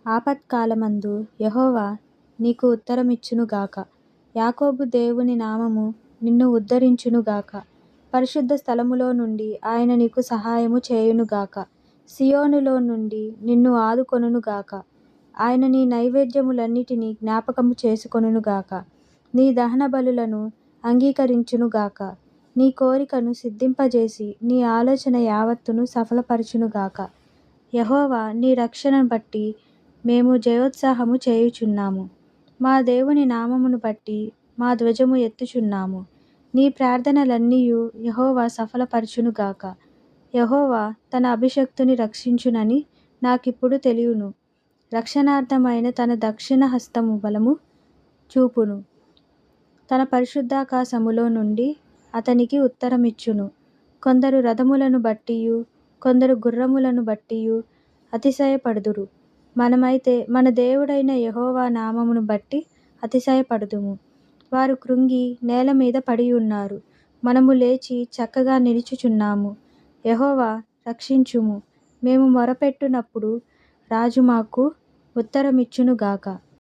ఆపత్కాలమందు యెహోవా నీకు ఉత్తరమిచ్చునుగాక. యాకోబు దేవుని నామము నిన్ను ఉద్ధరించునుగాక. పరిశుద్ధ స్థలములో నుండి ఆయన నీకు సహాయము చేయునుగాక. సీయోనులో నుండి నిన్ను ఆదుకొనుగాక. ఆయన నీ నైవేద్యములన్నిటినీ జ్ఞాపకము చేసుకొనుగాక. నీ దహనబలులను అంగీకరించునుగాక. నీ కోరికను సిద్ధింపజేసి నీ ఆలోచన యావత్తును సఫలపరచునుగాక. యెహోవా నీ రక్షణను బట్టి మేము జయోత్సాహము చేయుచున్నాము. మా దేవుని నామమును బట్టి మా ధ్వజము ఎత్తుచున్నాము. నీ ప్రార్థనలన్నీయు యెహోవా సఫలపరచునుగాక. యెహోవా తన అభిషిక్తుని రక్షించునని నాకిప్పుడు తెలియును. రక్షణార్థమైన తన దక్షిణ హస్తము బలము చూపును. తన పరిశుద్ధాకాశములో నుండి అతనికి ఉత్తరమిచ్చును. కొందరు రథములను బట్టియు కొందరు గుర్రములను బట్టియు అతిశయపడుదురు. మనమైతే మన దేవుడైన యెహోవా నామమును బట్టి అతిశయపడుదుము. వారు కృంగి నేలమీద పడియున్నారు. మనము లేచి చక్కగా నిలుచుచున్నాము. యెహోవా రక్షించుము. మేము మొరపెట్టునప్పుడు రాజు మాకు ఉత్తరమిచ్చునుగాక.